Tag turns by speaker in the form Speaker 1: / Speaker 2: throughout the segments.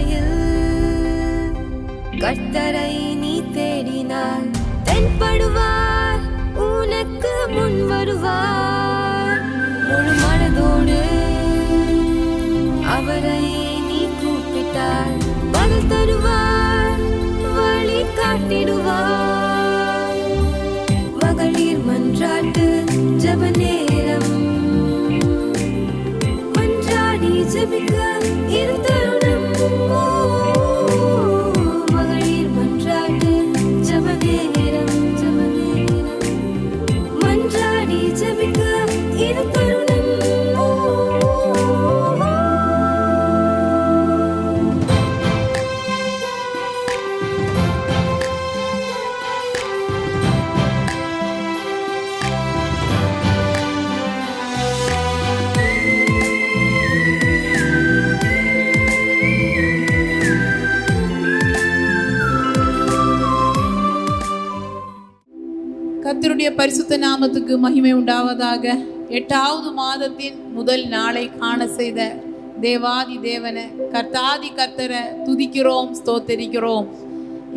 Speaker 1: பாதையில் கர்த்தரை நீ தேடினார், தென்படுவார், உனக்கு முன் வருவார். முழு மனதோடு அவரை நீ கூப்பிட்டார், பதில் தருவார், வழி காட்டிடுவார். மகளிர் மன்றாட்டு ஜெப நேரம், மன்றாடி ஜெபிக்க இது தருணம். மகளிர் மன்றாட்டு ஜெப நேரம், மன்றாடி ஜெபிக்க இது தருணம்.
Speaker 2: கர்த்தருடைய பரிசுத்த நாமத்துக்கு மகிமை உண்டாவதாக. 8வது மாதத்தின் முதல் நாளை காண செய்த தேவாதி தேவனை, கர்த்தாதி கர்த்தரை துதிக்கிறோம், ஸ்தோத்தரிக்கிறோம்.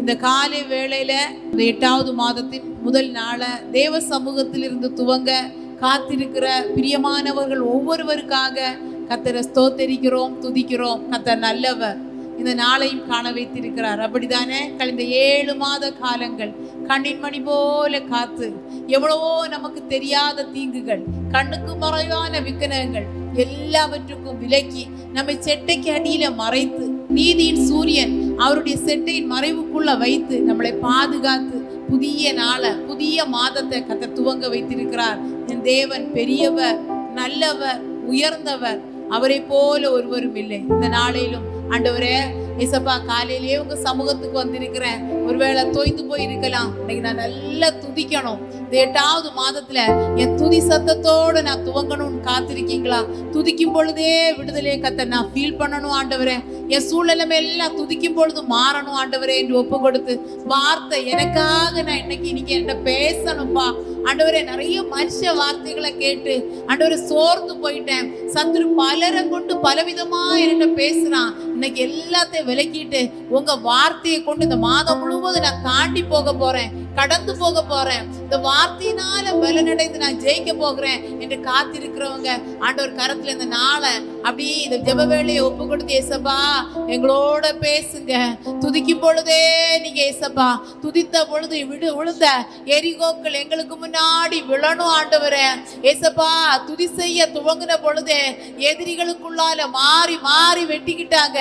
Speaker 2: இந்த காலை வேளையில இந்த 8வது மாதத்தின் முதல் நாளை தேவ சமூகத்தில் இருந்து துவங்க காத்திருக்கிற பிரியமானவர்கள் ஒவ்வொருவருக்காக கர்த்தரை ஸ்தோத்தரிக்கிறோம், துதிக்கிறோம். கர்த்தர் நல்லவர், இந்த நாளையும் காண வைத்திருக்கிறார். அப்படித்தானே? கழிந்த 7 மாத காலங்கள் கண்ணின் மணி போல காத்து, எவ்வளவோ நமக்கு தெரியாத தீங்குகள், கண்ணுக்கு மறைவான விக்கனங்கள் எல்லாவற்றுக்கும் விலக்கி நம்மை செட்டைக்கு அடியில மறைத்து, நீதியின் சூரியன் அவருடைய செட்டையின் மறைவுக்குள்ள வைத்து நம்மளை பாதுகாத்து புதிய நாளை, புதிய மாதத்தை கர்த்தர் துவங்க வைத்திருக்கிறார். என் தேவன் பெரியவர், நல்லவர், உயர்ந்தவர், அவரை போல ஒருவரும் இல்லை. இந்த நாளையிலும் ஆண்டவரே ஏசப்பா, காலையிலேயே உங்க சமூகத்துக்கு வந்திருக்கிறேன். ஒருவேளை தோய்ந்து போயிருக்கலாம், இன்னைக்கு நான் நல்லா துதிக்கணும். இந்த 8வது மாதத்துல என் துதி சத்தத்தோடு நான் துவங்கணும்னு காத்திருக்கீங்களா? துதிக்கும் பொழுதே விடுதலை கத்த நான் ஃபீல் பண்ணணும் ஆண்டவரே. என் சூழ்நிலைமை எல்லாம் துதிக்கும் பொழுது மாறணும் ஆண்டவரே என்று ஒப்பு கொடுத்து, வார்த்தை எனக்காக நான் இன்னைக்கு என்கிட்ட பேசணும்பா ஆண்டவரே. நிறைய மனுஷ வார்த்தைகளை கேட்டு ஆண்டவரே சோர்ந்து போயிட்டேன். சத்துரு பலரை கொண்டு பலவிதமா என்கிட்ட பேசுறான். இன்னைக்கு எல்லாத்தையும் விலக்கிட்டு உங்க வார்த்தையை கொண்டு இந்த மாதம் முழுவதும் நான் தாண்டி போக போறேன், கடந்து போக போறேன். இந்த வார்த்தையினால பலனடைந்து நான் ஜெயிக்க போகிறேன் என்று காத்திருக்கிறவங்க ஆண்டவர் கரத்துல இந்த நாளை அப்படியே இந்த ஜெப வேளையை ஒப்பு கொடுத்து, ஏசப்பா எங்களோட பேசுங்க. துதிக்கும் பொழுதே நீங்க ஏசப்பா, துதித்த பொழுது விழுந்த எரிகோக்கள் எங்களுக்கு முன்னாடி விழணும் ஆண்டவரே. ஏசப்பா, துதி செய்ய துவங்கின பொழுதே எதிரிகளுக்குள்ளால மாறி மாறி வெட்டிக்கிட்டாங்க.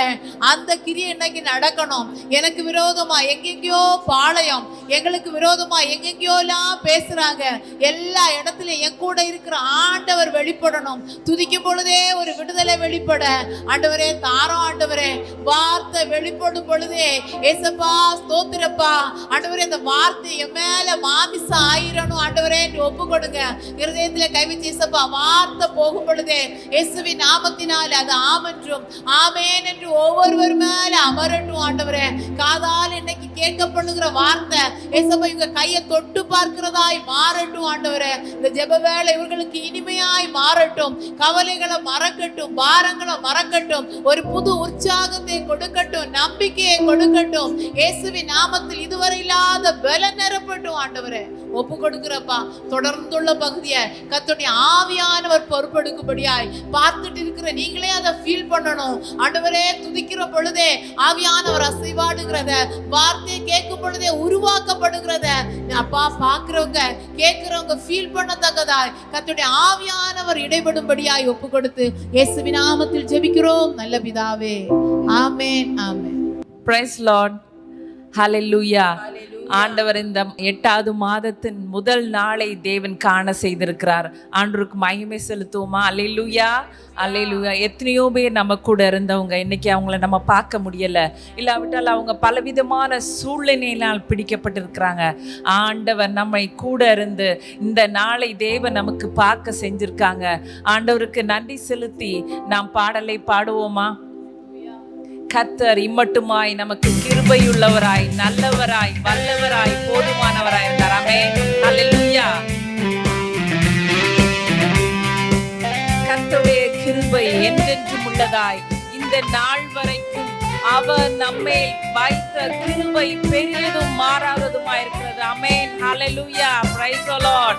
Speaker 2: அந்த கிரியை இன்னைக்கு நடக்கணும். எனக்கு விரோதமா எங்கெங்கயோ பாளையம், எங்களுக்கு விரோதமா எங்கெங்கயோ எல்லாம் பேசுறாங்க. எல்லா இடத்துலயும் என் கூட இருக்கிற ஆண்டவர் வெளிப்படணும். துதிக்கும் பொழுதே ஒரு விடுதலை வெளிப்பட ஆண்டவரே தாரம் ஆண்டவரே. வார்த்தை வெளிப்படும் பொழுதே ஏசப்பா ஸ்தோத்திரப்பா ஆண்டவரே, இந்த வார்த்தை என் மேல மாமிசம் ஆயிரணும் ஆண்டவரே என்று ஒப்பு கொடுங்க. இருதயத்துல கைவிச்சு ஏசப்பா, வார்த்தை போகும் பொழுதே இயேசுவின் நாமத்தினால் அது ஆமென்றும் ஆமென் என்று ஒவ்வொருவர் மேல அமரட்டும் ஆண்டவரே. காதால் இன்னைக்கு கேட்கப்படுகிற வார்த்தை ஏசப்பா இவங்க கையை தொட்டு பார்க்கிறதாய் மாறட்டும் ஆண்டவரே. இந்த ஜெப வேளை இவர்களுக்கு இனிமையாய் மாறட்டும். கவலைகளை மறக்கட்டும், பாரங்களை மறக்கட்டும், ஒரு புது உற்சாகத்தை கொடுக்கட்டும், நம்பிக்கையை கொடுக்கட்டும். இயேசுவின் நாமத்தில் இதுவரை இல்லாத பலன் நிரப்பட்டும் ஆண்டவரே. ஒப்பு கொடுக்கிறப்பா தொடர்ந்துள்ள பகுதியை கர்த்தருடைய ஆவியானவர் பொறுப்பெடுக்கும்படியாய் பார்த்துட்டு இருக்கிற நீங்களே அதை ஃபீல் பண்ணணும் ஆண்டவரே. துதிக்கிற பொழுதே ஆவியானவர் அசைவாடுகிறத, வார்த்தையை கேட்கும் பொழுதே உருவாக்கப்படுகிறத அப்பா பார்க்கிறவங்க கேட்கிறவங்க ஃபீல் பண்ணத்தக்கதாய் கர்த்தருடைய ஆவியானவர் இடைபடும்படியாய் ஒப்பு கொடுத்து இயேசுவின் நாமத்தில் ஜெபிக்கிறோம் நல்ல பிதாவே. ஆமென், ஆமென்.
Speaker 3: பிரைஸ் லார்ட், ஹல்லேலூயா. ஆண்டவர் இந்த 8வது மாதத்தின் முதல் நாளை தேவன் காண செய்திருக்கிறார். ஆண்டவருக்கு மகிமை செலுத்துவோமா? அல்லேலூயா, அல்லேலூயா. எத்தனையோ பேர் நம்ம கூட இருந்தவங்க இன்னைக்கு அவங்கள நம்ம பார்க்க முடியல, இல்லாவிட்டால் அவங்க பலவிதமான சூழ்நிலையினால் பிடிக்கப்பட்டிருக்கிறாங்க. ஆண்டவர் நம்மை கூட இருந்து இந்த நாளை தேவன் நமக்கு பார்க்க செஞ்சிருக்காங்க. ஆண்டவருக்கு நன்றி செலுத்தி நாம் பாடலை பாடுவோமா? கர்த்தர் இம்மட்டுமாய் நமக்கு கிருபையுள்ளவராய், நல்லவராய், வல்லவராய், போதுமானவராய் இருந்தார். ஆமென், ஹல்லேலூயா. கர்த்தருடைய கிருபை என்றென்றும் உள்ளதாய் இந்த நாள் வரைக்கும் அவர் நம்மேல் வைத்த கிருபை பெரியதும் மாறாததுமா இருக்கிறது. ஆமென். ஹalleluya. Praise the Lord.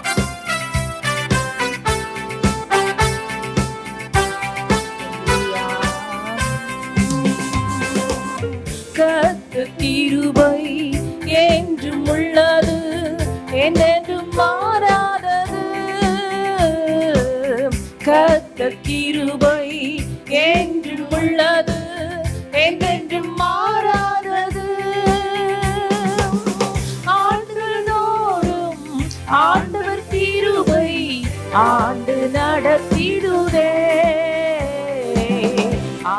Speaker 3: கர்த்தர் கிருபை என்றும் உள்ளது, என்றென்றும் மாறாதது. கர்த்தர் கிருபை என்றும் உள்ளது, என்றென்றும் மாறாதது. ஆண்டுதோறும் ஆண்டவர் கிருபை ஆண்டு நடத்திடுதே,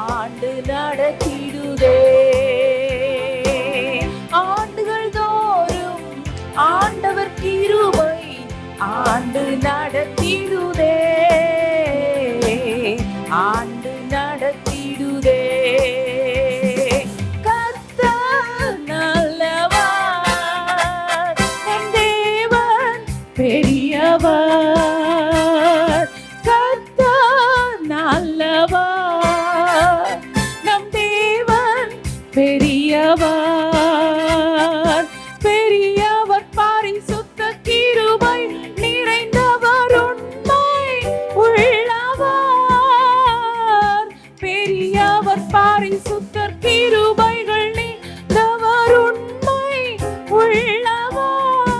Speaker 3: ஆண்டு நடத்திடுதே. ஆண்டுகள் தோறும் ஆண்டவர் கிருபை ஆண்டு நடத்திடுதே, ஆண்டு நடத்திடுதே. கர்த்தர் நல்லவர், என் தேவன் பெரியவர். கர்த்தர் நல்லவர், நம் தேவன் பெரியவர். பெரியவர் பரிசுத்த கிருபை நிறைந்தவர், உண்மை உள்ளவர். பெரியவர் பரிசுத்த கிருபைகள் நிறைந்தவர், உண்மை உள்ளவர்.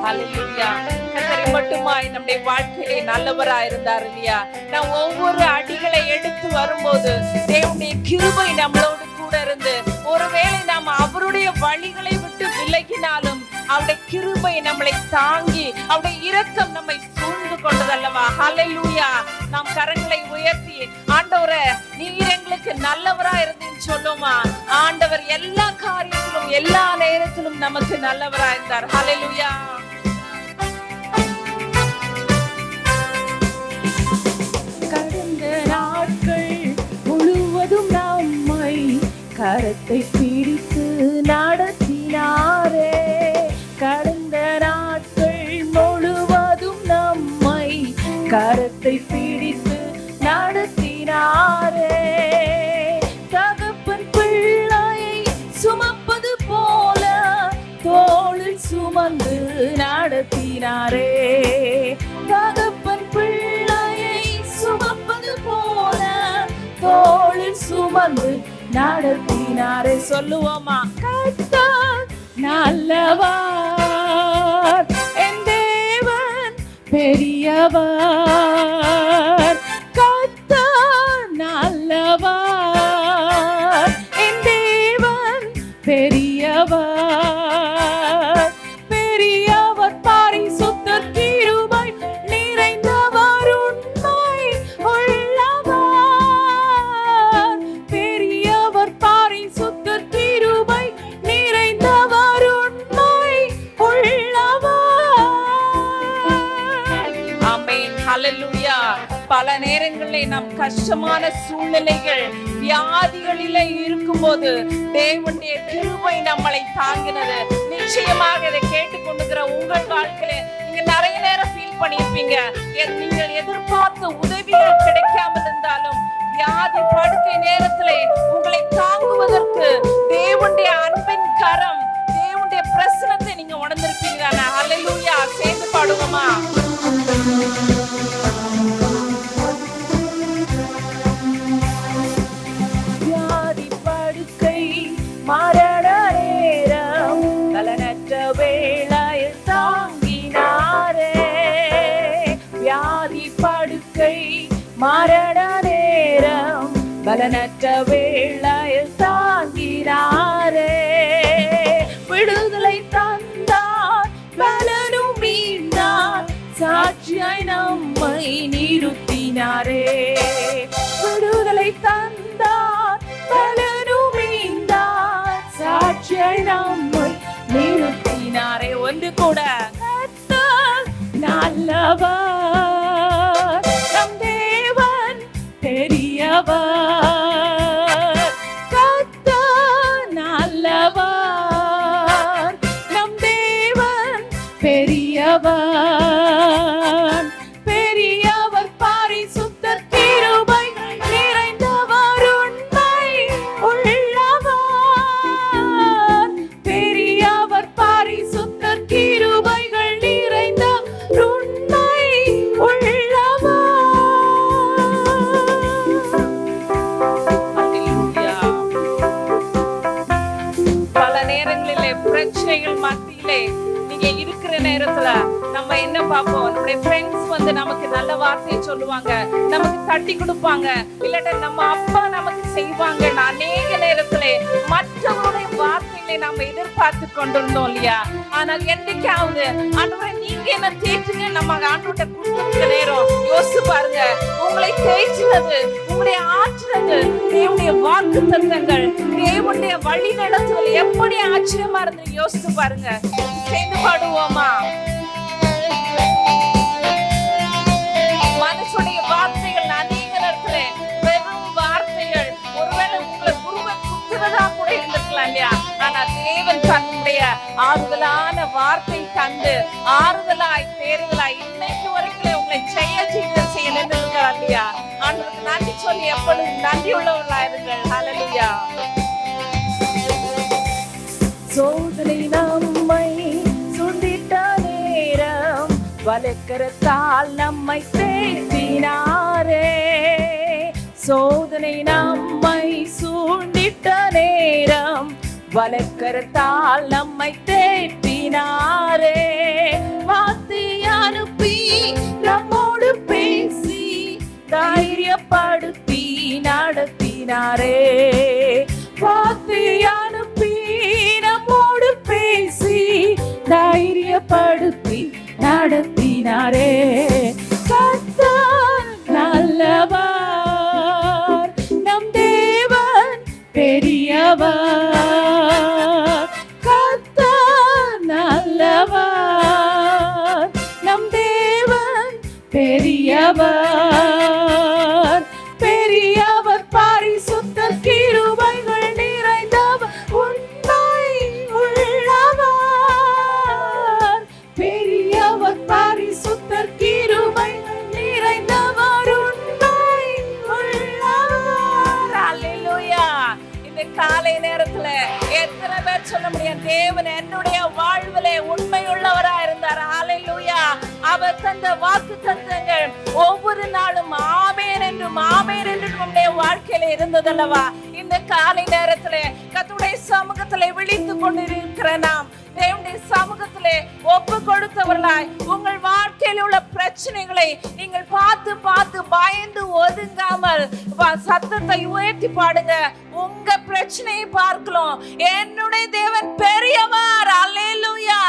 Speaker 3: ஹalleluya. கர்த்தரை மட்டுமாய் நம்முடைய வாழ்க்கையிலே நல்லவராய் இருந்தார் இல்லையா? நாம் ஒவ்வொரு அடிகளை எடுத்து வரும்போது தேவனுடைய கிருபை நம்மளோடு கூட இருந்து, ஒருவேளை நாம் அவருடைய வழிகளை விட்டு விலகினாலும் அவருடைய கிருபை நம்மளை தாங்கி, அவருடைய இரக்கம் நம்மை சூழ்ந்து கொண்டதல்லவா? ஹalleluya. நாம் கரங்களை உயர்த்தி, ஆண்டவரே நீர் எங்களுக்கு நல்லவரா இருந்தீன்னு சொல்லுமா? ஆண்டவர் எல்லா காரியத்திலும் எல்லா நேரத்திலும் நமக்கு நல்லவரா இருந்தார். ஹalleluya. கடந்த நாட்கள் முழுவதும் நம்மை கரத்தை பிடித்து நடத்தினாரே. கடந்த நாட்கள் முழுவதும் நம்மை கரத்தை பிடித்து நடத்தினாரே. தகப்பன் பிள்ளையை சுமப்பது போல தோளில் சுமந்து நடத்தினாரே. தகப்பன் பிள்ளையை சுமப்பது போல தோளில் சுமந்து நடத்தினாரே. சொல்லுவோமா? கர்த்தர் நல்லவர், என் தேவன் பெரியவர். கர்த்தர் நல்லவர், என் தேவன் பெரியவர். பெரியவர் பரிசுத்த கிருபை நிறைந்தவர், உண்மை உள்ளவர். பெரியவர் பரிசுத்த கிருபை நிறைந்தவர், உண்மை உள்ளவர். ஆமென். ஹalleluya. பல நேரங்களில் நாம் கஷ்டமான சூழ்நிலைகள், வியாதிகளிலே இருக்கும்போது தேவனுடைய கிருபை நம்மளை தாங்கினது. நிச்சயமாக இதை கேட்டுக்கொண்டிருக்கிற உங்கள் வாழ்க்கையில நீங்க நிறைய நேரம் ஃபீல் பண்ணியிருப்பீங்க. நீங்கள் எதிர்பார்த்த உதவிகள் கிடைக்காமல் இருந்தாலும் வியாதி படுக்கை நேரத்திலே உங்களை தாங்குவதற்கு தேவனுடைய அன்பின் கரம், தேவனுடைய பிரசன்னத்தை நீங்க உணர்ந்திருப்பீங்க. ஹalleluya. சேர்ந்து பாடுவோமா? வியாதி படுக்கை மரண நேரம் பலனற்ற வேளையில் தாங்கினாரே. வியாதி படுக்கை மரண நேரம் பலனற்ற வேளையில் தாங்கினாரே. விடுதலை தந்தார், பலனும் மீண்டார், சாட்சியாய் நம்மை நிறுத்தினாரே. விடுதலை தந்தார், பலனும் மீண்டார், சாட்சியாய் நம்மை நிறுத்தினாரே. ஒன்று கூட கர்த்தர் நல்லவர், நம் தேவன் பெரியவர். கர்த்தர் நல்லவர், நம் தேவன் பெரியவர். பெரியவர் பரிசுத்த கிருபை நிறைந்தவர், உண்மை நேரத்துல நம்ம என்ன பார்ப்போம், நம்முடைய ஃப்ரெண்ட்ஸ் வந்து நமக்கு நல்ல வார்த்தையை சொல்லுவாங்க, நமக்கு தட்டி கொடுப்பாங்க, இல்லாட்ட நம்ம அப்பா நமக்கு செய்வாங்க. அநேக நேரத்துல மற்றவருடைய வார்த்தைகளை நம்ம எதிர்பார்த்து கொண்டிருந்தோம் இல்லையா? ஆனால் என்னைக்காவது ஆண்டவரே நீங்க என்ன தேய்ச்சுங்க நம்ம ஆண்டவர்கிட்ட கொடுத்த நேரம் யோசிச்சு பாருங்க. உங்களை தேய்ச்சினது, உங்களை ஆற்றுறது தேவனுடைய வாக்கு தத்தங்கள், தேவனுடைய வழி நடத்துதல் எப்படி ஆச்சரியமா இருந்து யோசிச்சு பாருங்க. சேர்ந்து பாடுவோமா? மனுஷனுடைய வார்த்தைகள் அநேக நேரத்துல வெறும் வார்த்தைகள், ஒருவேளை உங்களை குருவை குத்துறதா கூட இருந்திருக்கலாம் இல்லையா? ஆனா தேவன் தன்னுடைய ஆறுதலான வார்த்தை தந்து ஆறுதலாய் தேறுதலாய் இன்னைக்கு வரைக்கும் உங்களை செய்ய நின்றுருக்கிறார் இல்லையா? ஆண்டவருக்கு நன்றி சொல்லி எப்பொழுது நன்றி உள்ளவர்களா இருங்கள். ஹல்லேலூயா. சோதனை நம்மை சுண்டிட்ட நேரம் வலக்கரத்தால் நம்மை தேற்றினாரே. சோதனை நம்மை சூண்டிட்ட நேரம் வலக்கரத்தால் நம்மை தேற்றினாரே. வார்த்தை அனுப்பி நம்மோடு பேசி தைரியப்படுத்தி நடத்தினாரே. வார்த்தை அனுப்பி நம்மோடு பேசி தைரியப்படுத்தி நடத்தினாரே. கர்த்தர் நல்லவர், நம் தேவன் பெரியவர். கர்த்தர் நல்லவர், நம் தேவன் பெரியவர். பெரியவர் பரிசுத்தர் கிருபைகள் நிறைந்தவர் உண்மை உள்ளவர். பெரியவர் பரிசுத்தர் கிருபைகள் நிறைந்தவர் உண்மை உள்ளவர். அல்லேலூயா. இந்த காலை நேரத்துல எத்தனை பேர் சொல்ல முடியும், தேவன் என்னுடைய வாழ்விலே உண்மை உள்ளவரா இருந்தார். அல்லேலூயா. அவர் தந்த வாக்கு தத்தங்கள் ஒவ்வொரு நாளும் ஆமென் என்றும் ஆமென் என்றும் நம்முடைய வாழ்க்கையில இருந்ததல்லவா? இந்த காலை நேரத்துல கர்த்தருடைய சமூகத்திலே விழித்து கொண்டிருக்கிற நாம் தேவனுடைய சமூகத்திலே ஒப்பு கொடுத்தவர்களாய் உங்கள் வாழ்க்கையில் உள்ள பிரச்சனைகளை நீங்கள் பார்த்து பார்த்து பயந்து ஒதுங்காமல் சத்தத்தை உயர்த்தி பாடுங்க. உங்க பிரச்சனையை பார்க்கலாம், என்னுடைய தேவன் பெரியவர். அல்லேலூயா.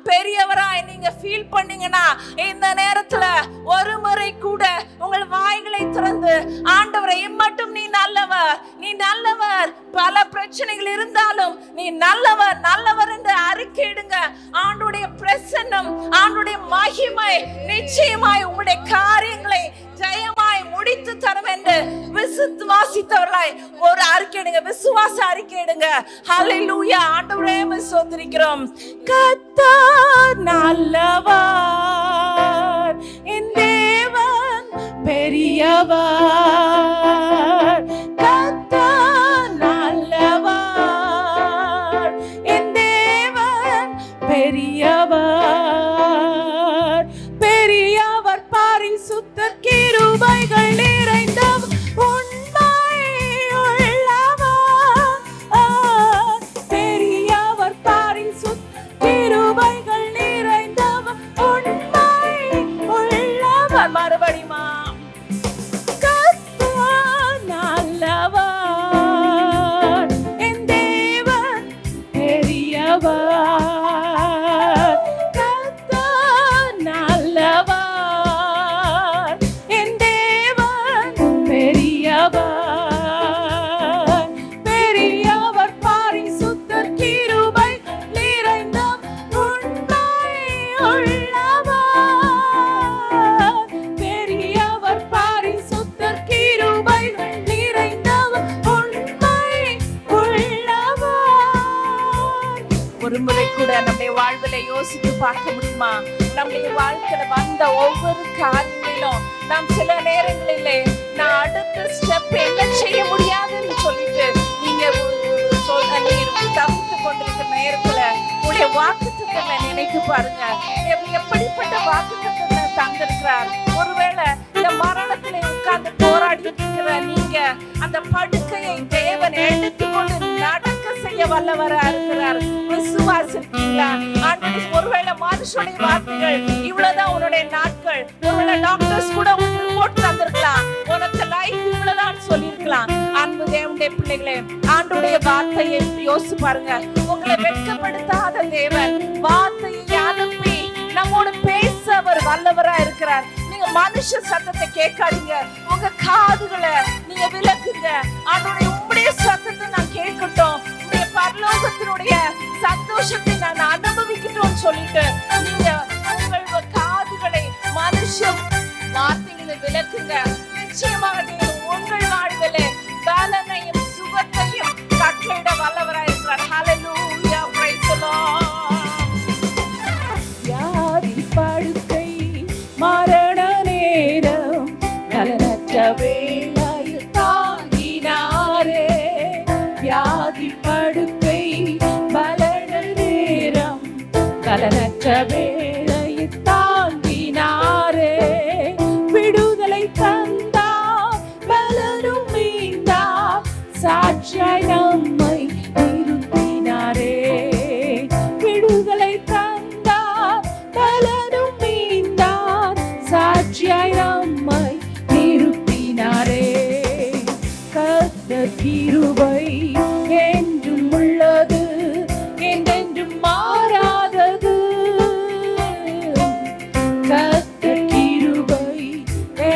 Speaker 3: பெரியவராய் நீங்க ஃபீல் பண்ணீங்கன்னா இந்த நேரத்துல ஒரு முறை கூட உங்கள் வாய்களை திறந்து ஆண்டவரை மட்டும் நீ நல்லவர், நீ நல்லவர், பல பிரச்சனைகள் இருந்தாலும் நீ நல்லவர் நல்லவர் என்று அறிக்கையிடுங்க. ஆண்டவருடைய பிரசன்னம், ஆண்டவருடைய மகிமை நிச்சயமாய் உங்களுடைய காரியங்களை ஜெயமாய் முடித்து தரும் என்று விசுவாசித்தவர்களாய் ஒரு அறிக்கையிடுங்க, விசுவாச அறிக்கையிடுங்க. ஹல்லேலூயா. ஆண்டவரே ஸ்தோத்திரிக்கிறோம். கர்த்தர் நல்லவர், என் தேவன் பெரியவர். கர்த்தர் நல்லவர், என் தேவன் பெரியவர். பெரியவர் பரிசுத்தர் கிருபைகள் நிறைந்தவர் உண்மை உள்ளவர். பெரியவர் பரிசுத்தர் கிருபைகள் நிறைந்தவர் உண்மை உள்ளவர். மறுபடியுமா? கர்த்தர் நல்லவர், என் தேவன் பெரியவர். கர்த்தர் நல்லவர், என் தேவன் பெரியவர். பெரியவர் பரிசுத்தர் கிருபை நிறைந்தவர் உண்மை உள்ளவர். பெரியவர் பரிசுத்தர் கிருபை நிறைந்தவர் உண்மை உள்ளவர். ஒரு முறை கூட நம்முடைய வாழ்வில யோசித்து பார்க்க முடியுமா? நம்முடைய வாழ்க்கையில வந்த ஒவ்வொரு காரியங்களிலும் நாம் சில நேரங்களிலே நான் அடுத்த ஸ்டெப் என்ன செய்ய முடியாதுன்னு சொல்லிட்டு நீங்க தவிர்த்து கொண்டிருக்கிற நேரத்துல உங்களுடைய வாக்குத்தத்தங்களை நினைத்து பாருங்க. எப்படிப்பட்ட வாக்குத்தத்தத்தை தந்திருக்கிறார். ஒருவேளை இந்த மரணத்திலே உட்கார்ந்து போராடி இருக்கிற நீங்க அந்த படுக்கையை தேவன் எடுத்துக்கொண்டு நடக்க செய்ய வல்லவரா இருக்கிறார். விசுவாசிக்கிறீங்களா? ஆண்டவரே, ஒருவேளை மனுஷனுடைய வார்த்தைகள் இவ்வளவுதான் உன்னுடைய நாட்கள், ஒருவேளை டாக்டர்ஸ் கூட உனக்கு ரிப்போர்ட் தந்திருக்கலாம், உனக்கு லைஃப் இவ்வளவுதான் சொல்லியிருக்கலாம். அன்பு தேவனுடைய பிள்ளைகளே, ஆண்டவருடைய வார்த்தையை யோசிச்சு பாருங்க. உங்களை வெட்கப்படுத்தாத தேவன் வார்த்தையை அனுப்பி நம்மோடு பேச அவர் வல்லவரா இருக்கிறார். நீங்க மனுஷ சத்தத்தை கேட்காதீங்க, உங்க காதுகளை நீங்க விலக்குங்க. ஆண்டவரே, உம்முடைய சத்தத்தை நான் கேட்கட்டும், உம்முடைய பரலோகத்தினுடைய சந்தோஷத்தை நான் அனுபவிக்கட்டும் சொல்லிட்டு நீங்க உங்கள் காதுகளை மனுஷ வார்த்தைகளை விலக்குங்க. நிச்சயமாக நீங்க உங்கள் வாழ்விலே பலனையும் சுகத்தையும் கட்டளையிட வல்லவராய் இருக்கிறார். ஹல்லேலூயா, பிரைஸ் தி லார்ட். வியாதி படுக்கை மரண நேரம் நலனற்ற வேளையில் தாங்கினாரே. வியாதி படுக்கை மரண நேரம் நலனற்ற வேளையில் தாங்கினாரே. விடுதலை தந்தார், பலனும் மீண்டார், சாட்சியாய் நம்மை நிறுத்தினாரே. விடுதலை தந்தார், பலனும் மீண்டார், சாட்சியாய் நம்மை நிறுத்தினாரே. கர்த்தர் கிருபை என்றும் உள்ளது, என்றென்றும் மாறாதது. கர்த்தர் கிருபை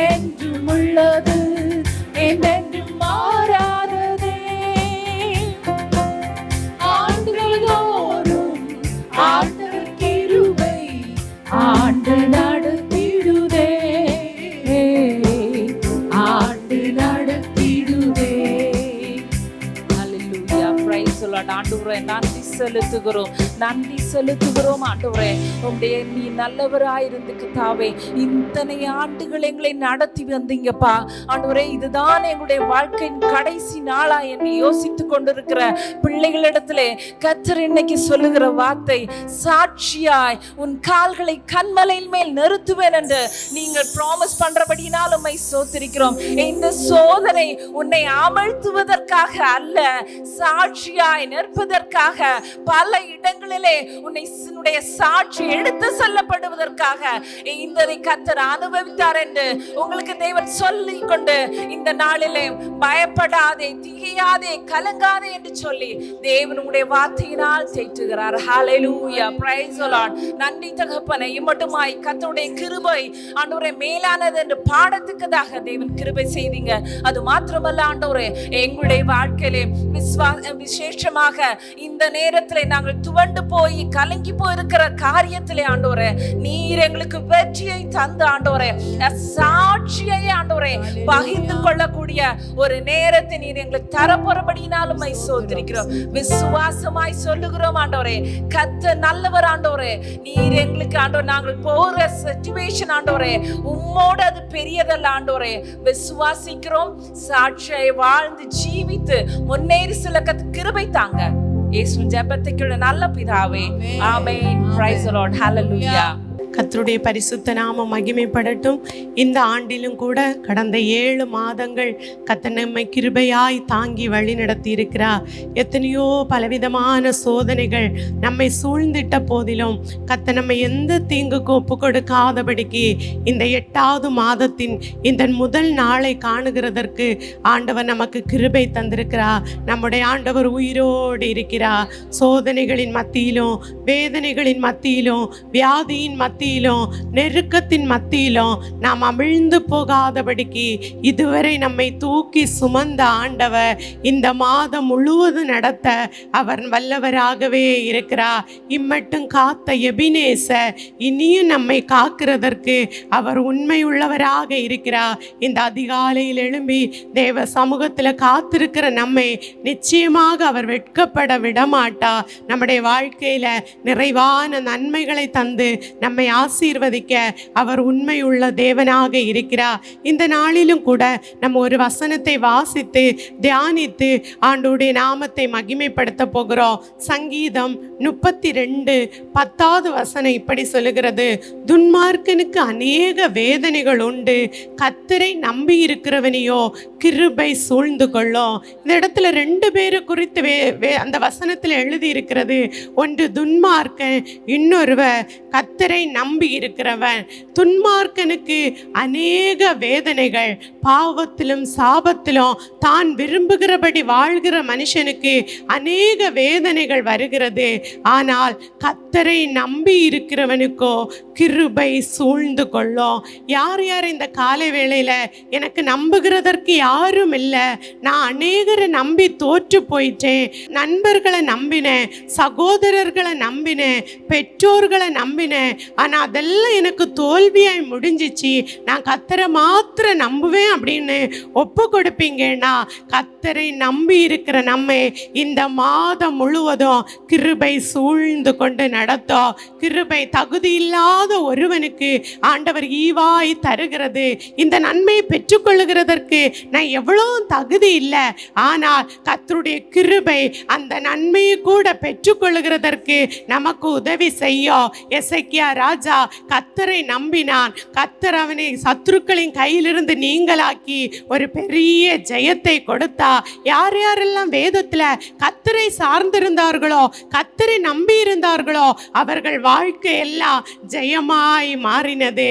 Speaker 3: என்றும் உள்ளது, என்றென்றும் மாறாததே. ஆண்டுகள் தோறும் ஆண்டவர் கிருபை ஆண்டு நடத்திடுதே, ஆண்டு நடத்திடுதே. ஹல்லேலூயா, பிரைஸ் தி லார்ட். ஆண்டவரே, நன்றி செலுத்துகிறோம், நன்றி செலுத்துகிறோம். ஆண்டவரே, உம்முடைய நீ நல்லவராயிருந்து கர்த்தாவே, இத்தனை ஆண்டுகள் எங்களை நடத்தி வந்தீங்கப்பா. ஆண்டவரே, இதுதான் எங்களுடைய வாழ்க்கையின் கடைசி நாளா என்று யோசித்துக் கொண்டிருக்கிற பிள்ளைகளிடத்திலே கர்த்தர் இன்னைக்கு சொல்லுகிற வார்த்தை, சாட்சியாய் உன் கால்களை கன்மலையின் மேல் நிறுத்துவேன் என்று நீங்கள் ப்ராமிஸ் பண்றபடியினால் உம்மை ஸ்தோத்திரிக்கிறோம். இந்த சோதனை உன்னை அமழ்த்துவதற்காக அல்ல, சாட்சியாய் நிற்பதற்காக, பல இடங்களிலே உன்னுடைய சாட்சி எடுத்து செல்லப்படுவதற்காக இந்த கர்த்தர் அனுபவித்தார் என்று உங்களுக்கு தேவன் சொல்லிக் கொண்டு இந்த நாளிலே பயப்படாதே, திகையாதே, கலங்காதே என்று சொல்லி தேவன் உங்களுடைய வார்த்தையினால் தேற்றுகிறார். ஹல்லேலூயா, பிரைஸ் தி லார்ட். நன்றி தகப்பனே, இம்மட்டுமாய் கர்த்தருடைய கிருபை ஆண்டவரே மேலானது என்று பாடத்துக்கதாக தேவன் கிருபை செய்தீங்க. அது மாத்திரமல்ல ஆண்டவரே, எங்களுடைய வாழ்க்கையிலே விசேஷமாக இந்த நேரத்திலே நாங்கள் துவண்டு போய் கலங்கி போயிருக்கிற காரியத்திலே ஆண்டவரே நீர் எங்களுக்கு வெற்றியை தந்து ஆண்டவரே சாட்சியை ஆண்டவரே பகிர்ந்து கொள்ளக்கூடிய ஒரு நேரத்தை நீர் எங்களுக்கு தரப்போறபடினாலும் சோதரிக்கிறோம். விசுவாசமாய் சொல்லுகிறோம் ஆண்டவரே, கர்த்தர் நல்லவர் ஆண்டவரே. நீர் எங்களுக்கு ஆண்டவர் நாங்கள் போற சிச்சுவேஷன் ஆண்டவரே உம்மோடு அது பெரியதல்ல ஆண்டவரே. விசுவாசிக்கிறோம், சாட்சியை வாழ்ந்து ஜீவித்து முன்னேறி சில கிருபை தாங்க. இயேசுவின் ஜெபத்தை கேளு நல்ல பிதாவே, ஆமென். Praise the Lord. ஹல்லேலூயா.
Speaker 4: கர்த்தருடைய பரிசுத்த நாமம் மகிமைப்படட்டும். இந்த ஆண்டிலும் கூட கடந்த 7 மாதங்கள் கர்த்தர் நம்மை கிருபையாய் தாங்கி வழி நடத்தி இருக்கிறார். எத்தனையோ பலவிதமான சோதனைகள் நம்மை சூழ்ந்திட்ட போதிலும் கர்த்தர் நம்மை எந்த தீங்குக்கும் ஒப்பு கொடுக்காதபடிக்கு இந்த 8வது மாதத்தின் இந்த முதல் நாளை காணுகிறதற்கு ஆண்டவர் நமக்கு கிருபை தந்திருக்கிறார். நம்முடைய ஆண்டவர் உயிரோடு இருக்கிறார். சோதனைகளின் மத்தியிலும், வேதனைகளின் மத்தியிலும், வியாதியின் மத்தியிலும், நெருக்கத்தின் மத்தியிலும் நாம் அமிழ்ந்து போகாதபடிக்கு இதுவரை நம்மை தூக்கி சுமந்த ஆண்டவர் இந்த மாதம் முழுவதும் நடத்த அவர் வல்லவராகவே இருக்கிறார். இம்மட்டும் காத்த எபினேசர் இனியும் நம்மை காக்கிறதற்கு அவர் உண்மையுள்ளவராக இருக்கிறார். இந்த அதிகாலையில் எழும்பி தேவ சமூகத்தில் காத்திருக்கிற நம்மை நிச்சயமாக அவர் வெட்கப்பட விடமாட்டார். நம்முடைய வாழ்க்கையில நிறைவான நன்மைகளை தந்து நம்மை ஆசீர்வதிக்க அவர் உண்மையுள்ள தேவனாக இருக்கிறார். இந்த நாளிலும் கூட நம்ம ஒரு வசனத்தை வாசித்து தியானித்து ஆண்டவருடைய நாமத்தை மகிமைப்படுத்த போகிறோம். சங்கீதம் 32:10 வசனம் இப்படி சொல்லுகிறது, துன்மார்க்கனுக்கு அநேக வேதனைகள் உண்டு, கர்த்தரை நம்பி இருக்கிறவனையோ கிருபை சூழ்ந்து கொள்ளும். இந்த இடத்துல 2 பேரை குறித்து அந்த வசனத்தில் எழுதி இருக்கிறது. ஒன்று துன்மார்க்கன், இன்னொருவர் கர்த்தரை நம்பி இருக்கிறவன். துன்மார்க்கனுக்கு அநேக வேதனைகள், பாவத்திலும் சாபத்திலும் தான் விரும்புகிறபடி வாழ்கிற மனுஷனுக்கு அநேக வேதனைகள் வருகிறது. ஆனால் கர்த்தரை நம்பி இருக்கிறவனுக்கோ கிருபை சூழ்ந்து கொள்ளும். யார் யார் இந்த காலை வேளையில எனக்கு நம்புகிறதற்கு யாரும் இல்லை, நான் அநேகரை நம்பி தோற்று போயிட்டேன், நண்பர்களை நம்பினேன், சகோதரர்களை நம்பினேன், பெற்றோர்களை நம்பினேன், ஆனால் அதெல்லாம் எனக்கு தோல்வியாய் முடிஞ்சிச்சு, நான் கர்த்தரை மாத்திரம் நம்புவேன் அப்படின்னு ஒப்பு கொடுப்பீங்கன்னா, கர்த்தரை நம்பி இருக்கிற நம்ம இந்த மாதம் முழுவதும் கிருபை சூழ்ந்து கொண்டு நடத்தும். கிருபை தகுதி இல்லாத ஒருவனுக்கு ஆண்டவர் ஈவாய் தருகிறது. இந்த நன்மையை பெற்றுக்கொள்ளுகிறதற்கு நான் எவ்வளோ தகுதி இல்லை, ஆனால் கர்த்தருடைய கிருபை அந்த நன்மையை கூட பெற்றுக்கொள்ளுகிறதற்கு நமக்கு உதவி செய்யும். எசேக்கியா ராஜா கர்த்தரை நம்பினான். கர்த்தர் அவனை சத்துருக்களின் கையிலிருந்து நீங்களாக்கி ஒரு பெரிய ஜெயத்தை கொடுத்தா. யார் யாரெல்லாம் வேதத்தில் கர்த்தரை சார்ந்திருந்தார்களோ, கர்த்தரை நம்பி இருந்தார்களோ, அவர்கள் வாழ்க்கை எல்லாம் ஜெயமாய் மாறினது.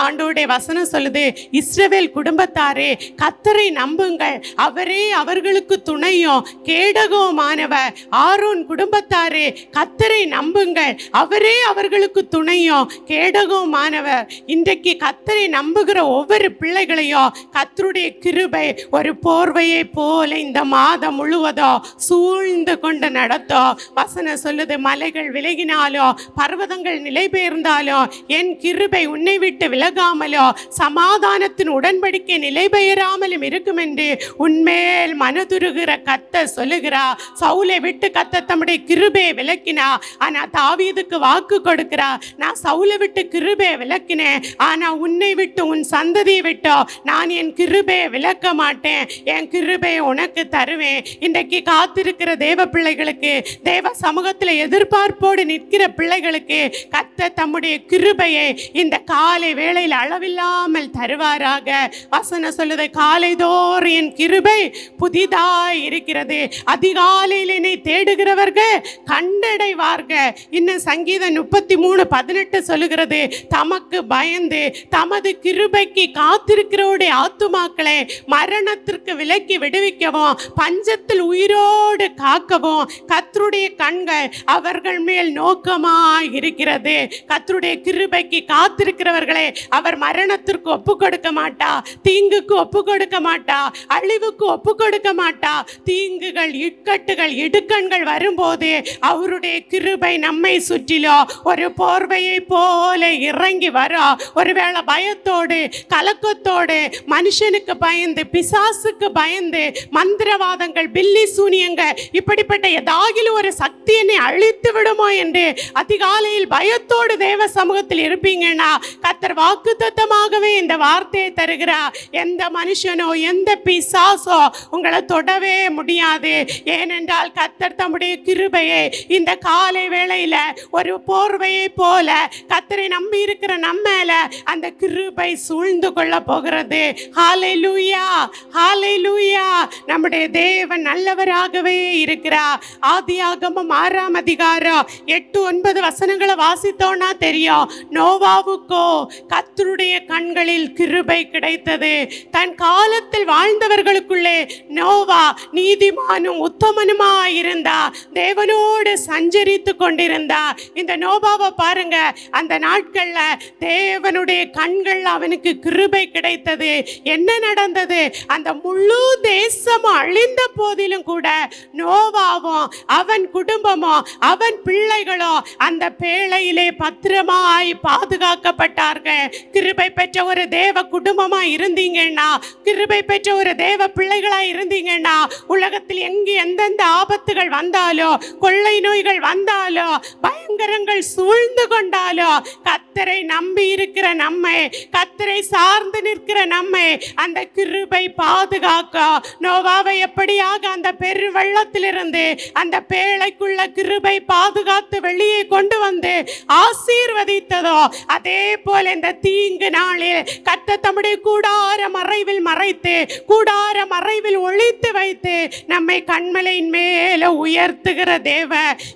Speaker 4: ஆண்டவருடைய வசனம் சொல்லுது, இஸ்ரவேல் குடும்பத்தாரே கர்த்தரை நம்புங்கள், அவரே அவர்களுக்கு துணையும் கேடகமானவர். ஆரோன் குடும்பத்தாரே கர்த்தரை நம்புங்கள், அவரே அவர்களுக்கு துணையும் கேடகமானவர். இன்றைக்கு கர்த்தரை நம்புகிற ஒவ்வொரு பிள்ளைகளையும் கர்த்தருடைய கிருபை ஒரு போர்வையை போல இந்த மாதம் முழுவதும் சூழ்ந்து கொண்டு நடத்தும். வசனம் சொல்லுது, மலைகள் விலகினாலோ பர்வதங்கள் நிலை பெயர்ந்தாலோ என் கிருபை உன்னை விட்டு விலகாமலோ சமாதானத்தின் உடன்படிக்கை நிலை பெயராமலும் இருக்கும் என்று உன்மேல் மனதுருகிற கர்த்தர் சொல்லுகிறா. சவுலை விட்டு கர்த்தர் தம்முடைய கிருபையை விலக்கினா, ஆனா தாவீதுக்கு வாக்கு கொடுக்கிறா, நான் சவுலை விட்டு கிருபையை விலக்கினேன், ஆனா உன்னை விட்டு உன் சந்ததியை விட்டோ நான் என் கிருபையை விலக்க மாட்டேன், என் கிருபையை உனக்கு தருவேன். இன்றைக்கு காத்திருக்கிற தேவ பிள்ளைகளுக்கு, தேவ சமூகத்தில் எதிர்பார்ப்போடு நிற்கிற பிள்ளைகளுக்கு கர்த்தர் தம்முடைய கிருபையை இந்த காலை வேளையில் அளவில்லாமல் தருவாராக. வசனம் சொல்லுது, காலைதோறும் என் கிருபை புதிதாய் இருக்கிறது, அதிகாலையில் என்னை தேடுகிறவர்கள் கண்டடைவார்கள். இன்னும் சங்கீதம் 33:18 சொல்லுகிறது, தமக்கு பயந்து தமது கிருபைக்கு காத்திருக்கிறவருடைய ஆத்துமாக்களை மரணத்திற்கு விலக்கி விடுவிக்கவும் பஞ்சத்தில் உயிரோடு காக்கவும் கர்த்தருடைய கண்கள் அவர்கள் மேல் நோக்கமாய் இருக்கிறது. கர்த்தருடைய கிருபைக்கு காத்திருக்கிறவர்களை அவர் மரணத்திற்கு ஒப்பு கொடுக்க மாட்டா, தீங்குக்கு ஒப்பு கொடுக்க மாட்டா, அழிவுக்கு ஒப்பு கொடுக்க மாட்டா. தீங்குகள், இக்கட்டுகள், இடுக்கண்கள் வரும்போது அவருடைய கிருபை நம்மை சுற்றிலோ ஒரு போர்வையை போல இறங்கி வரும். ஒருவேளை பயத்தோடு கலக்கத்தோடு மனுஷனுக்கு பயந்து, பிசாசுக்கு பயந்து, மந்திரவாதங்கள், பில்லி சூனியங்கள், இப்படிப்பட்ட ஏதாகிலும் ஒரு சக்தி என்னை அழித்து விடுமோ என்று அதிகாலையில் பயத்தோடு தேவ சமூகத்தில் இருப்பீங்கன்னா கர்த்தர் வாக்குத்தத்தமாகவே இந்த வார்த்தையை தருகிறார். எந்த மனுஷனோ எந்த பிசாசோ உங்களை தொடவே முடியாது. ஏனென்றால் கர்த்தர் தம்முடைய கிருபையை இந்த காலை வேளையில ஒரு போர்வையை போல கர்த்தரை நம்பி இருக்கிற நம்ம மேல அந்த கிருபை சூழ்ந்து கொள்ள போகிறது. ஹல்லேலூயா, ஹல்லேலூயா. நம்முடைய தேவன் நல்லவராகவே இருக்கிறார். ஆதியாகமம் 6ஆம் அதிகாரம் 8-9 வசனங்களை வாசித்தோன்னா தெரியும். நோவாவுக்கோ கர்த்தருடைய கண்களில் கிருபை கிடைத்தது. தன் காலத்தில் வாழ்ந்தவர்களுக்குள்ளே நோவா நீதிமானும் உத்தமனுமாய் இருந்தா, தேவனோடு சஞ்சரித்து கொண்டிருந்தா. இந்த நோவாவை பாருங்க, அந்த நாட்கள்ல தேவனுடைய கண்கள் அவனுக்கு கிருபை கிடைத்தது. என்ன நடந்தது? அந்த முழு தேசமும் அழிந்த போதிலும் கூட நோவாவும் அவன் குடும்பமும் அவன் பிள்ளைகளும் அந்த பேழையிலே பத்திரமாய் பாதுகாக்கப்பட்டார்கள். கிருபை பெற்ற ஒரு தேவ குடும்பமா இருந்தீங்கன்னா, கிருபை பெற்ற ஒரு தேவ பிள்ளைகளா இருந்தீங்கன்னா, உலகத்தில் எங்கு எந்தெந்த ஆபத்துகள் வந்தாலோ, கொள்ளை நோய்கள் வந்தாலோ, பயங்கரங்கள் சூழ்ந்து கொண்டாலோ, இருந்தாலும் கர்த்தரை நம்பி இருக்கிற நம்மை, கர்த்தரை சார்ந்து நிற்கிற நம்மை அந்த கிருபை பாதுகாக்கும். நோவாவை எப்படியாக அந்த பெரு வெள்ளத்திலிருந்து அந்த பேழைக்குள்ள கிருபை பாதுகாத்து வெளியே கொண்டு வந்து ஆசீர்வதித்ததோ, அதே போல இந்த தீங்கு நாளில் கர்த்தர் தம்முடைய கூடார மறைவில் மறைத்து, கூடார மறைவில் ஒளித்து வைத்து நம்மை கண்மலையின் மேல உயர்த்துகிற தேவ.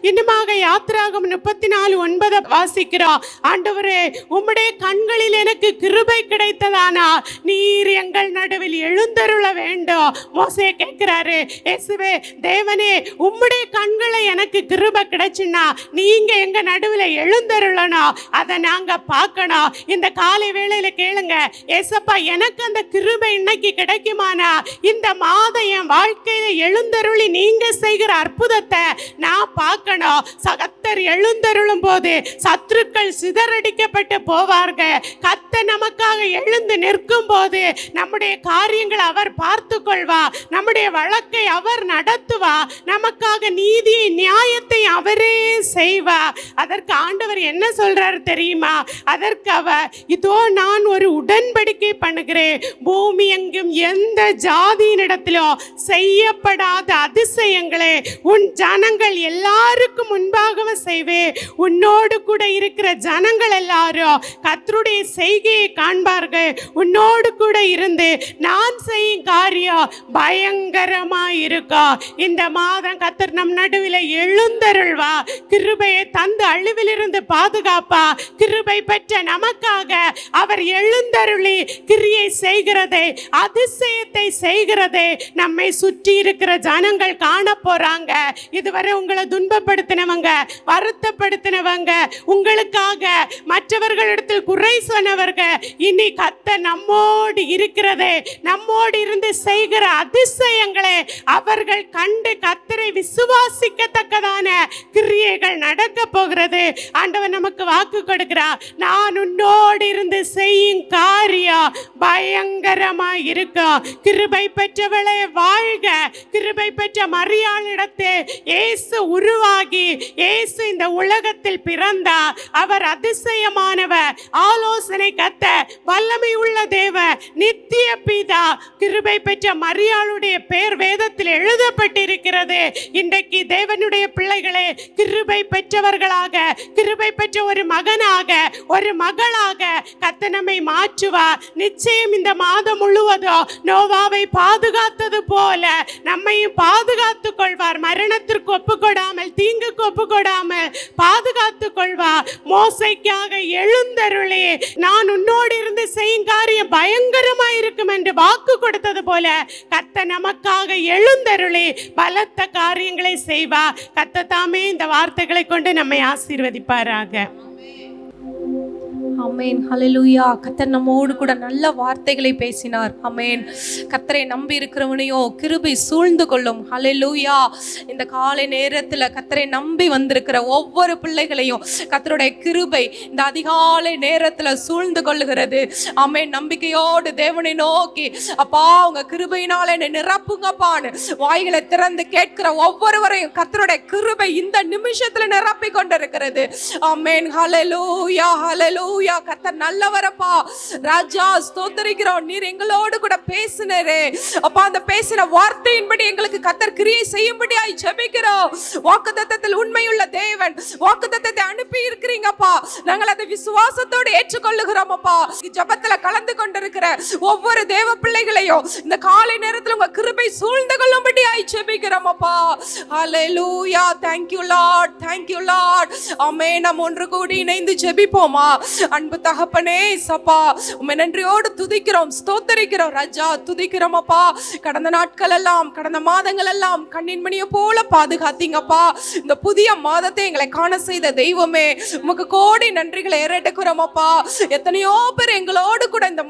Speaker 4: இன்னுமாக யாத்திராகம் 34:9 வாசிக்கிறோம். ஆண்டவரே, உம்முடைய கண்களில் எனக்கு கிருபை கிடைத்ததானா நீர் எங்கள் நடுவில் எழுந்தருள வேண்டும். மோசே கேட்கிறாரு, இயேசுவே தேவனே, உம்முடைய கண்களை எனக்கு கிருபை கிடைச்சுன்னா நீங்க எங்க நடுவில் எழுந்தருளணும், அதை நாங்க பார்க்கணும். இந்த காலை வேளையில கேளுங்க, ஏசப்பா எனக்கு அந்த கிருபை இன்னைக்கு கிடைக்குமானா இந்த மாதம் என் வாழ்க்கையில எழுந்தருளி நீங்க செய்கிற அற்புதத்தை நான் பார்க்கணும். கர்த்தர் எழுந்தருளும் போது சத்துருக்கள் சிதறடிக்கப்பட்டு போவார்கள். கர்த்தர் நமக்காக எழுந்து நிற்கும் போது நம்முடைய காரியங்களை அவர் பார்த்து கொள்வா, நம்முடைய வழக்கை அவர் நடத்துவா, நமக்காக நீதியை நியாயத்தை அவரே செய்வா. அதற்கு ஆண்டவர் என்ன சொல்றாரு தெரியுமா? அதற்கு அவர், இதோ நான் ஒரு உடன்படிக்கை பண்ணுகிறேன், பூமி எங்கும் எந்த ஜாதியினிடத்திலும் செய்யப்படாத அதிசயங்களே உன் ஜனங்கள் எல்லாருக்கும் முன்பாக செய்வேன். உன்னோடு கூட இருக்கிற ஜனங்கள் எல்லாரும் கர்த்தருடைய செய்கையை காண்பார்கள். உன்னோடு கூட இருந்து நான் செய்யும் காரியம் பயங்கரமா இருக்கும். இந்த மாதம் கர்த்தர் நம் நடுவில் எழுந்தருள்வா, கிருபையை தந்து அழிவிலிருந்து பாதுகாப்பா. கிருபை பெற்ற நமக்காக அவர் எழுந்தருளி கிரியை செய்கிறதே, அதிசயத்தை செய்கிறதே நம்மை சுற்றி இருக்கிற ஜனங்கள் காண போறாங்க. இதுவரை உங்களை துன்பப்படுத்தினவங்க, வருத்தப்படுத்தினவங்க, உங்களுக்காக மற்றவர்களிடத்தில் குறை சொன்னவர்கள், இனி கர்த்தர் நம்மோடு இருக்கிறதே, நம்மோடு இருந்து செய்கிற அதிசயங்களே அவர்கள் கண்டு கர்த்தரை விசுவாசிக்கத்தக்கதான கிரியைகள் நடக்க போகிறது. ஆண்டவர் நமக்கு வாக்கு கொடுக்கிறார், நான் உன்னோடு இருந்து செய்யும் காரியம் பயங்கரமா இருக்கும். கிருபை பெற்றவளே வாழ்க. கிருபை பெற்ற மரியாளிடத்தில் இயேசு உருவாகி, இயேசு இந்த உலகத்தில் பிறந்தார். அவர் அதிசயமானவர், ஆலோசனை கர்த்தர், வல்லமை உள்ள தேவன், நித்திய பிதா. கிருபை பெற்ற மரியாளுடைய பெயர் வேதத்தில் எழுதப்பட்டிருக்கிறது. இன்றைக்கு தேவனுடைய பிள்ளைகளே, கிருபை பெற்றவர்களாக, கிருபை பெற்ற ஒரு மகனாக, ஒரு மகளாக கர்த்தர் நம்மை மாற்றுவார். நிச்சயம் இந்த மாதம் முழுவதும் நோவாவை பாதுகாத்தது போல நம்மையும் பாதுகாத்துக் கொள்வார். மரணத்திற்கு ஒப்புக்கொடாமல், தீங்குக்கு ஒப்புக்கொடாமல் பாதுகாத்துக் கொள்வார். மோசைக்காக எழுந்தருளே, நான் உன்னோடு இருந்து செய்யும் காரியம் பயங்கரமா இருக்கும் என்று வாக்கு கொடுத்தது போல கர்த்தர் நமக்காக எழுந்தருளே பலத்த காரியங்களை செய்வார். கர்த்தர் தாமே இந்த வார்த்தைகளை கொண்டு நம்மை ஆசீர்வதிப்பாராக.
Speaker 5: ஆமேன். ஹல்லேலூயா. கர்த்தர் நம்மோடு கூட நல்ல வார்த்தைகளை பேசினார். ஆமேன். கர்த்தரை நம்பி இருக்கிறவனையோ கிருபை சூழ்ந்து கொள்ளும். ஹல்லேலூயா. இந்த காலை நேரத்தில் கர்த்தரை நம்பி வந்திருக்கிற ஒவ்வொரு பிள்ளைகளையும் கர்த்தருடைய கிருபை இந்த அதிகாலை நேரத்தில் சூழ்ந்து கொள்ளுகிறது. ஆமேன். நம்பிக்கையோடு தேவனை நோக்கி, அப்பா உங்க கிருபையினால என்னை நிரப்புங்கப்பான்னு வாய்களை திறந்து கேட்கிற ஒவ்வொருவரையும் கர்த்தருடைய கிருபை இந்த நிமிஷத்துல நிரப்பி கொண்டிருக்கிறது. ஆமேன். ஹல்லேலூயா, ஹல்லேலூயா. கர்த்தர் நல்லவரப்பா. ராஜா ஸ்தோத்திரிக்கிறோம், நீர் எங்களோடு கூட பேசினரே அப்பா. அந்த பேசின வார்த்தையின்படி எங்களுக்கு கர்த்தர் கிரியை செய்யும்படியாய் ஜெபிக்கிறோம். வாக்குத்தத்தத்தில் உண்மையுள்ள தேவன், வாக்குத்தத்தத்தை அனுப்பி இருக்கிறீங்கப்பா. நாங்கள் அதை விசுவாசத்தோடு ஏற்றுக்கொள்ளுகிறோம் அப்பா. ஜெபத்துல கலந்து கொண்டிருக்கிற ஒவ்வொரு தேவ பிள்ளைகளையும் இந்த காலை நேரத்தில் உங்க கிருபை சூழ்ந்து கொள்ளும்படியாய் ஜெபிக்கிறோம் அப்பா. ஹல்லேலூயா. Thank you Lord, thank you Lord. ஆமென். நாம் ஒன்று கூடி இணைந்து ஜெபிப்போமா? அன்பு தகப்பனே சப்பா, உம்மை நன்றியோடு துதிக்கிறோம், ஸ்தோத்திரிக்கிறோம் ராஜா, துதிக்கிறோம் அப்பா. கடந்த நாட்கள் எல்லாம், கடந்த மாதங்கள் எல்லாம் கண்ணின் மணியை போல பாதுகாத்தீங்கப்பா. இந்த புதிய மாதத்தை எங்களை காண செய்த தெய்வமே, உமக்கு கோடி நன்றிகளை ஏறெடுக்கிறோம் அப்பா. எத்தனையோ பேர் எங்களோடு கூட இந்த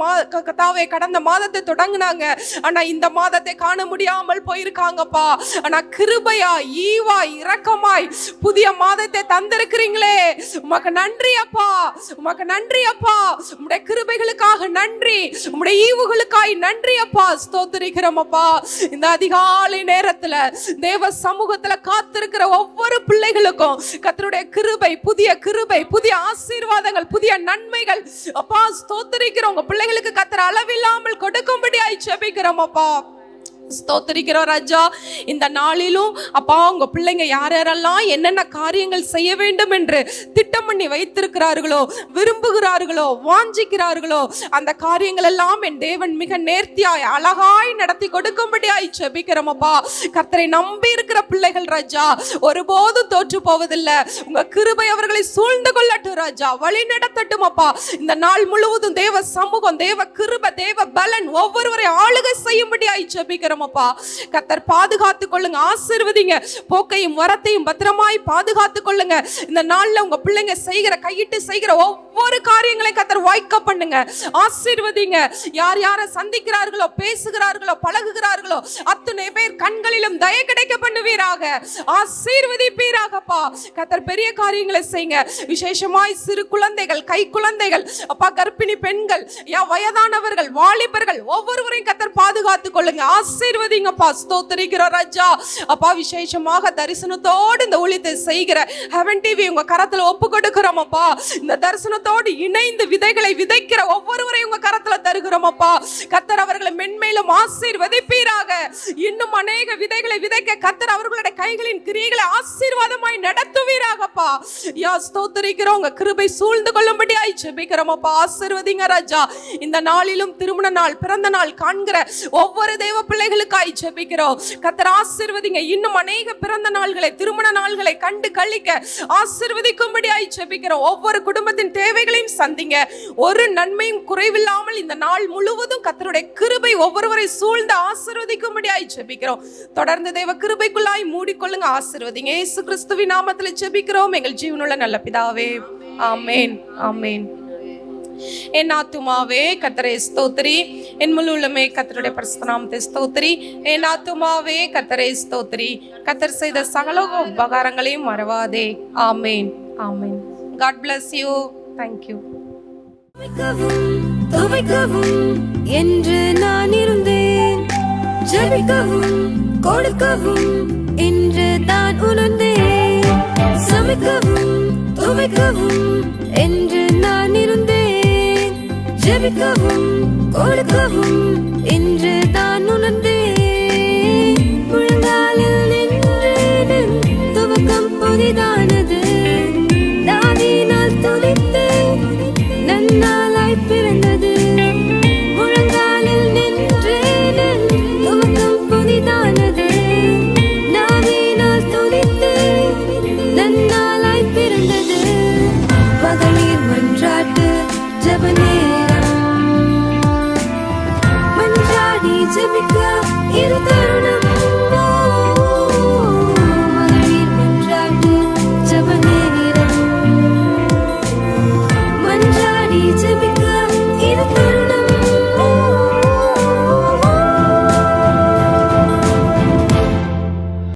Speaker 5: கதாவை கடந்த மாதத்தை தொடங்கினாங்க, ஆனா இந்த மாதத்தை காண முடியாமல் போயிருக்காங்கப்பா. ஆனா கிருபையா, ஈவா, இரக்கமாய் புதிய மாதத்தை தந்திருக்கிறீங்களே, உமக்கு நன்றி அப்பா, உமக்கு நன்றி அப்பா. உம்முடைய கிருபைகளுக்காக நன்றி, உம்முடைய ஈவுகளுக்காய் நன்றி அப்பா. ஸ்தோத்திரிக்கிறோம் அப்பா. இந்த அதிகாலை நேரத்துல நேரத்துல தேவ சமூகத்துல காத்திருக்கிற ஒவ்வொரு பிள்ளைகளுக்கும் கர்த்தருடைய கிருபை, புதிய ஆசீர்வாதங்கள், புதிய நன்மைகள் அப்பா ஸ்தோத்திரிக்கிறோம். உங்க பிள்ளைகளுக்கு கர்த்தர் அளவில்லாமல் கொடுக்கும்படியாய் ஜெபிக்கிறோம் அப்பா. ஸ்தோத்திரிக்கிறோம் ராஜா. இந்த நாளிலும் அப்பா உங்க பிள்ளைங்க யாரெல்லாம் என்னென்ன காரியங்கள் செய்ய வேண்டும் என்று திட்டம் பண்ணி வைத்திருக்கிறார்களோ, விரும்புகிறார்களோ, வாஞ்சிக்கிறார்களோ, அந்த காரியங்கள் எல்லாம் என் தேவன் மிக நேர்த்தியாய் அழகாய் நடத்தி கொடுக்கும்படியாய் ஜெபிக்கிறோம் அப்பா. கர்த்தரை நம்பி இருக்கிற பிள்ளைகள் ராஜா ஒருபோதும் தோற்று போவதில்லை. உங்க கிருபை அவர்களை சூழ்ந்து கொள்ளட்டும் ராஜா, வழி நடத்தட்டும் அப்பா. இந்த நாள் முழுவதும் தேவ சமூகம், தேவ கிருபை, தேவ பலன் ஒவ்வொருவரை ஆளுகை செய்யும்படியாய் ஜெபிக்கிறோம் அப்பா. கர்த்தர் பாதுகாத்துக் கொள்ளுங்க, ஆசீர்வதிங்க, போக்கையும் வரத்தையும் பத்திரமாய் பாதுகாத்துக் கொள்ளுங்க. இந்த நாள்ல உங்க பிள்ளைங்க செய்கிற கையிட்டு செய்கிற ஒவ்வொரு காரியங்களையும் கர்த்தர் வாய்க்க பண்ணுங்க, ஆசீர்வதிங்க. யார் யாரை சந்திக்கிறார்களோ, பேசுகிறார்களோ, பழகுகிறார்களோ அத்தனை பேர் கண்களிலும் தயை கிடைக்க பண்ணுவீராக, ஆசீர்வதிப்பீராகப்பா. கர்த்தர் பெரிய காரியங்களை செய்யுங்க. விசேஷமாய் சிறு குழந்தைகள், கை குழந்தைகள் அப்பா, கர்ப்பிணி பெண்கள், வயதானவர்கள், வாலிபர்கள் ஒவ்வொருவரையும் கர்த்தர் பாதுகாத்துக் கொள்ளுங்க, ஆசீர்வதிங்கப்பா. ஸ்தோத்திரிக்கிறோம் ராஜா அப்பா. விசேஷமாக தரிசனத்தோடு இந்த ஊழியத்தை செய்கிற ஹெவன் டிவி உங்க கரத்துல ஒப்பு கொடுக்கிறோம் அப்பா. இந்த தரிசனத்தோடு இணைந்து விதைகளை விதைக்கிற ஒவ்வொருவரையும் உங்க கரத்துல தருகிறோம் அப்பா. கர்த்தர் அவர்களை மென்மேலும் ஆசீர்வதிப்பீராக. இன்னும் அநேக விதைகளை விதைக்க கர்த்தர் அவர்களுடைய கைகளின் கிரியைகளை ஆசீர்வாதமாய் நடத்துவீராகப்பா. யா ஸ்தோத்திரிக்கிறோம். உங்க கிருபை சூழ்ந்து கொள்ளும்படியாய் ஜெபிக்கிறோம் அப்பா. ஆசீர்வதிங்க ராஜா. இந்த நாளிலும் திருமண நாள், பிறந்த நாள் காண்கிற ஒவ்வொரு தேவ பிள்ளைகளுக்காய் ஜெபிக்கிறோம். கர்த்தர் ஆசீர்வதிங்க. இன்னும் அநேக பிறந்த நாள்களை, திருமண நாள்களை கண்டு கழிக்க ஆசீர்வதிக்கும்படியாய் ஜெபிக்கிறோம். ஒவ்வொரு குடும்பத்தின் தேவைகளையும் சந்திங்க. ஒரு நன்மையும் குறைவில்லாமல் இந்த நாள் முழுவதும் கர்த்தருடைய கிருபை ஒவ்வொருவரை சூழ்ந்து ஆசீர்வதிக்கும்படியாய் ஜெபிக்கிறோம். தொடர்ந்து தேவ கிருபைக்குள்ளாய் மூடிக்கொள்ளுங்க, ஆசீர்வதிங்க. இயேசு கிறிஸ்துவின் நாமத்தில் ஜெபிக்கிறோம் எங்கள் ஜீவனுள்ள நல்ல பிதாவே, ஆமென், ஆமென். என் ஆத்துமாவே கர்த்தரை ஸ்தோத்திரி, என் முழு உள்ளமே கர்த்தருடைய பரிசுத்த நாமத்தை ஸ்தோத்திரி. என் ஆத்துமாவே கர்த்தரை ஸ்தோத்திரி, கர்த்தர் செய்த சகல உபகாரங்களையும் மறவாதே. ஆமென், ஆமென். God bless you. Thank you.
Speaker 1: துவைக்கவும் என்று நான் இருந்தேன், ஜெபிக்கவும் கொடுக்கவும் என்று தான் உணர்ந்தேன். சமைக்கவும் துவைக்கவும் என்று நான் இருந்தேன், ஜெபிக்கவும் கொடுக்கவும்